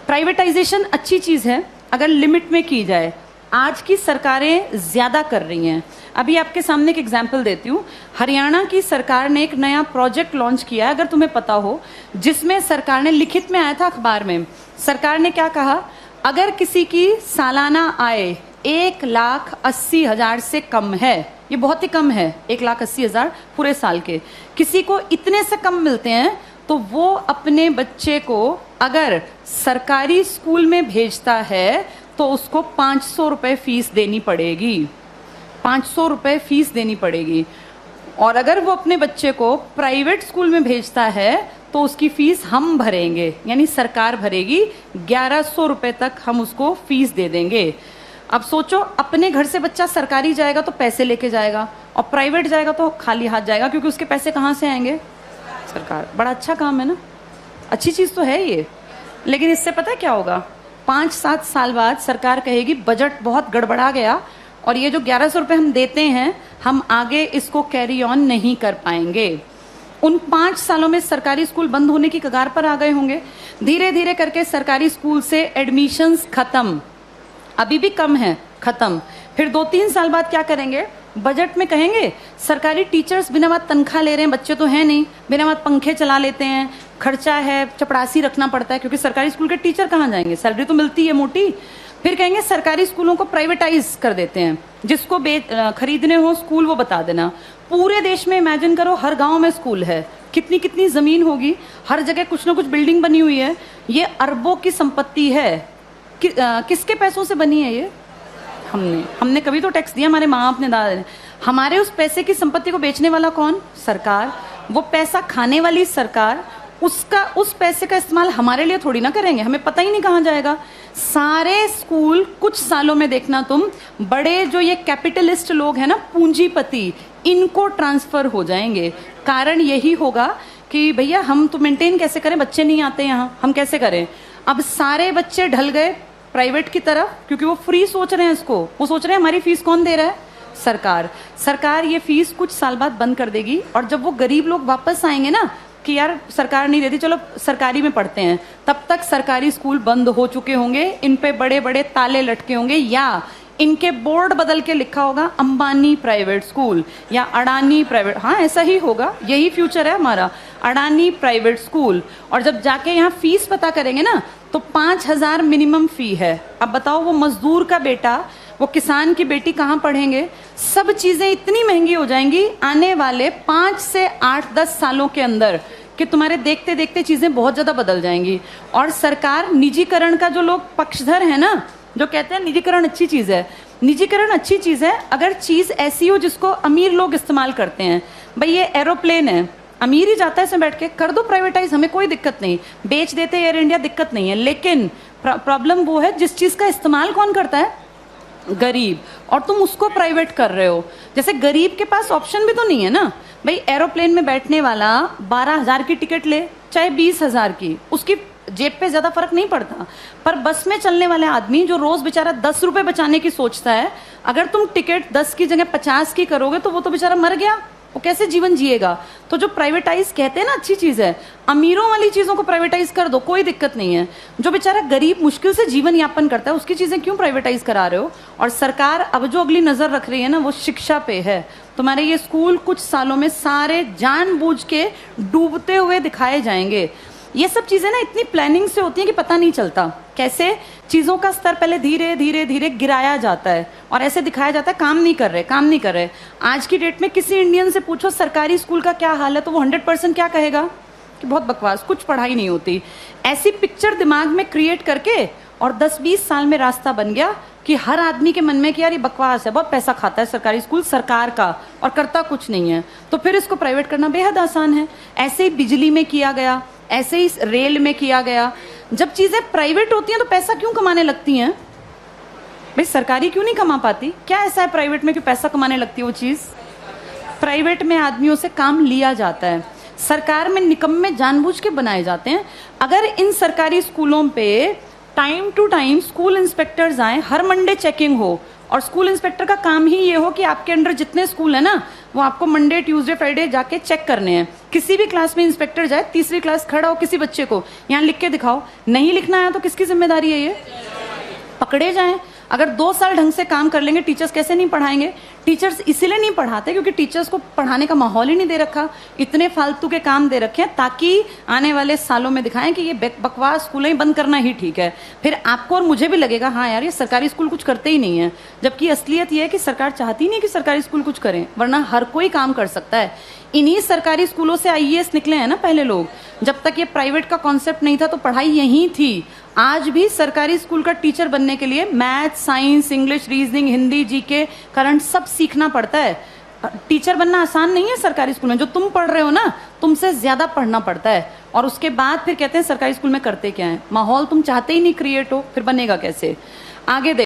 Privatisation अच्छी चीज है अगर लिमिट में की जाए। आज की सरकारें ज्यादा कर रही हैं। अभी आपके सामने एक एग्जाम्पल देती हूँ। हरियाणा की सरकार ने एक नया प्रोजेक्ट लॉन्च किया है, अगर तुम्हें पता हो, जिसमें सरकार ने, लिखित में आया था अखबार में, सरकार ने क्या कहा, अगर किसी की सालाना आय 1,80,000 से कम है, ये बहुत ही कम है, 1,80,000 पूरे साल के, किसी को इतने से कम मिलते हैं, तो वो अपने बच्चे को अगर सरकारी स्कूल में भेजता है तो उसको 500 रुपए फीस देनी पड़ेगी। 500 रुपए फीस देनी पड़ेगी। और अगर वो अपने बच्चे को प्राइवेट स्कूल में भेजता है तो उसकी फीस हम भरेंगे, यानी सरकार भरेगी। 1,100 रुपए तक हम उसको फीस दे देंगे। अब सोचो, अपने घर से बच्चा सरकारी जाएगा तो पैसे लेके जाएगा, और प्राइवेट जाएगा तो खाली हाथ जाएगा, क्योंकि उसके पैसे कहाँ से आएंगे? सरकार। बड़ा अच्छा काम है ना, अच्छी चीज तो है ये। लेकिन इससे पता है क्या होगा? 5-7 साल बाद सरकार कहेगी बजट बहुत गड़बड़ा गया और ये जो 1,100 रुपए हम देते हैं, हम आगे इसको कैरी ऑन नहीं कर पाएंगे। उन 5 सालों में सरकारी स्कूल बंद होने की कगार पर आ गए होंगे। धीरे धीरे करके सरकारी स्कूल से एडमिशन्स खत्म, अभी भी कम है, खत्म। फिर 2-3 साल बाद क्या करेंगे? बजट में कहेंगे सरकारी टीचर्स बिना बात तनख्वाह ले रहे हैं, बच्चे तो हैं नहीं, बिना बात पंखे चला लेते हैं, खर्चा है, चपरासी रखना पड़ता है, क्योंकि सरकारी स्कूल के टीचर कहाँ जाएंगे, सैलरी तो मिलती है मोटी। फिर कहेंगे सरकारी स्कूलों को प्राइवेटाइज कर देते हैं, जिसको खरीदने हो स्कूल वो बता देना। पूरे देश में इमेजिन करो, हर गांव में स्कूल है, कितनी कितनी जमीन होगी, हर जगह कुछ ना कुछ बिल्डिंग बनी हुई है। ये अरबों की संपत्ति है। किसके पैसों से बनी है ये? हमने कभी तो टैक्स दिया, हमारे माँ बाप ने, दादा ने। हमारे उस पैसे की संपत्ति को बेचने वाला कौन? सरकार। वो पैसा खाने वाली सरकार। उस पैसे का इस्तेमाल हमारे लिए थोड़ी ना करेंगे, हमें पता ही नहीं कहाँ जाएगा। सारे स्कूल कुछ सालों में देखना तुम, बड़े जो ये कैपिटलिस्ट लोग हैं ना, पूंजीपति, इनको ट्रांसफर हो जाएंगे। कारण यही होगा कि भैया हम तो मेंटेन कैसे करें, बच्चे नहीं आते यहाँ, हम कैसे करें? अब सारे बच्चे ढल गए प्राइवेट की तरफ, क्योंकि वो फ्री सोच रहे हैं इसको। वो सोच रहे हैं हमारी फीस कौन दे रहा है? सरकार। सरकार ये फीस कुछ साल बाद बंद कर देगी, और जब वो गरीब लोग वापस आएंगे ना कि यार सरकार नहीं देती, चलो सरकारी में पढ़ते हैं, तब तक सरकारी स्कूल बंद हो चुके होंगे, इन पे बड़े बड़े ताले लटके होंगे, या इनके बोर्ड बदल के लिखा होगा अंबानी प्राइवेट स्कूल या अडानी प्राइवेट। हाँ, ऐसा ही होगा, यही फ्यूचर है हमारा, अडानी प्राइवेट स्कूल। और जब जाके यहाँ फीस पता करेंगे ना, तो 5,000 मिनिमम फी है। अब बताओ, वो मजदूर का बेटा, वो किसान की बेटी कहाँ पढ़ेंगे? सब चीजें इतनी महंगी हो जाएंगी आने वाले 5 से 8-10 सालों के अंदर कि तुम्हारे देखते देखते चीजें बहुत ज्यादा बदल जाएंगी। और सरकार निजीकरण का, जो लोग पक्षधर है ना, जो कहते हैं निजीकरण अच्छी चीज है, निजीकरण अच्छी चीज है अगर चीज ऐसी हो जिसको अमीर लोग इस्तेमाल करते हैं। भाई ये एरोप्लेन है, अमीर ही जाता है इसमें बैठ के, कर दो प्राइवेटाइज, हमें कोई दिक्कत नहीं, बेच देते एयर इंडिया, दिक्कत नहीं है। लेकिन प्रॉब्लम वो है जिस चीज का इस्तेमाल कौन करता है? गरीब। और तुम उसको प्राइवेट कर रहे हो। जैसे गरीब के पास ऑप्शन भी तो नहीं है ना। भाई एरोप्लेन में बैठने वाला 12,000 की टिकट ले, चाहे 20,000 की, उसकी जेब पे ज्यादा फर्क नहीं पड़ता। पर बस में चलने वाले आदमी जो रोज बेचारा 10 रुपए बचाने की सोचता है, अगर तुम टिकट 10 की जगह 50 की करोगे तो वो तो बेचारा मर गया, वो कैसे जीवन जिएगा? तो जो प्राइवेटाइज कहते हैं ना अच्छी चीज है, अमीरों वाली चीजों को प्राइवेटाइज कर दो, कोई दिक्कत नहीं है। जो बेचारा गरीब मुश्किल से जीवन यापन करता है, उसकी चीजें क्यों प्राइवेटाइज करा रहे हो? और सरकार अब जो अगली नजर रख रही है ना, वो शिक्षा पे है। तुम्हारे ये स्कूल कुछ सालों में सारे जानबूझ के डूबते हुए दिखाए जाएंगे। ये सब चीजें ना इतनी प्लानिंग से होती हैं कि पता नहीं चलता कैसे चीजों का स्तर पहले धीरे धीरे धीरे गिराया जाता है, और ऐसे दिखाया जाता है काम नहीं कर रहे, काम नहीं कर रहे। आज की डेट में किसी इंडियन से पूछो सरकारी स्कूल का क्या हाल है, तो वो 100% क्या कहेगा कि बहुत बकवास, कुछ पढ़ाई नहीं होती। ऐसी पिक्चर दिमाग में क्रिएट करके, और 10-20 साल में रास्ता बन गया कि हर आदमी के मन में कि यार ये बकवास है, बहुत पैसा खाता है सरकारी स्कूल सरकार का, और करता कुछ नहीं है, तो फिर इसको प्राइवेट करना बेहद आसान है। ऐसे ही बिजली में किया गया, ऐसे ही रेल में किया गया। जब चीजें प्राइवेट होती हैं तो पैसा क्यों कमाने लगती हैं? भाई सरकारी क्यों नहीं कमा पाती? क्या ऐसा है प्राइवेट में कि पैसा कमाने लगती है वो चीज? प्राइवेट में आदमियों से काम लिया जाता है, सरकार में निकम्मे जानबूझ के बनाए जाते हैं। अगर इन सरकारी स्कूलों पे time to time school inspectors आए, हर मंडे चेकिंग हो, और स्कूल इंस्पेक्टर का काम ही ये हो कि आपके अंडर जितने स्कूल है ना, वो आपको मंडे ट्यूसडे फ्राइडे जाके चेक करने हैं। किसी भी क्लास में इंस्पेक्टर जाए, तीसरी क्लास खड़ा हो, किसी बच्चे को यहाँ लिख के दिखाओ, नहीं लिखना आया तो किसकी जिम्मेदारी है? ये पकड़े जाएं। अगर 2 साल ढंग से काम कर लेंगे, टीचर्स कैसे नहीं पढ़ाएंगे? टीचर्स इसीलिए नहीं पढ़ाते क्योंकि टीचर्स को पढ़ाने का माहौल ही नहीं दे रखा, इतने फालतू के काम दे रखे हैं ताकि आने वाले सालों में दिखाएं कि ये बकवास स्कूलें ही बंद करना ही ठीक है। फिर आपको और मुझे भी लगेगा हाँ यार, ये सरकारी स्कूल कुछ करते ही नहीं है, जबकि असलियत ये है कि सरकार चाहती नहीं कि सरकारी स्कूल कुछ करें, वरना हर कोई काम कर सकता है। इन्हीं सरकारी स्कूलों से IAS निकले हैं ना पहले लोग। जब तक ये प्राइवेट का कॉन्सेप्ट नहीं था तो पढ़ाई यहीं थी। आज भी सरकारी स्कूल का टीचर बनने के लिए math, science, English, reasoning, Hindi, GK, current सब सीखना पड़ता है। टीचर बनना आसान नहीं है सरकारी स्कूल में। जो तुम पढ़ रहे हो ना, तुमसे ज्यादा पढ़ना पड़ता है। और उसके बाद फिर कहते हैं सरकारी स्कूल में करते क्या है। माहौल तुम चाहते ही नहीं क्रिएट हो, फिर बनेगा कैसे? आगे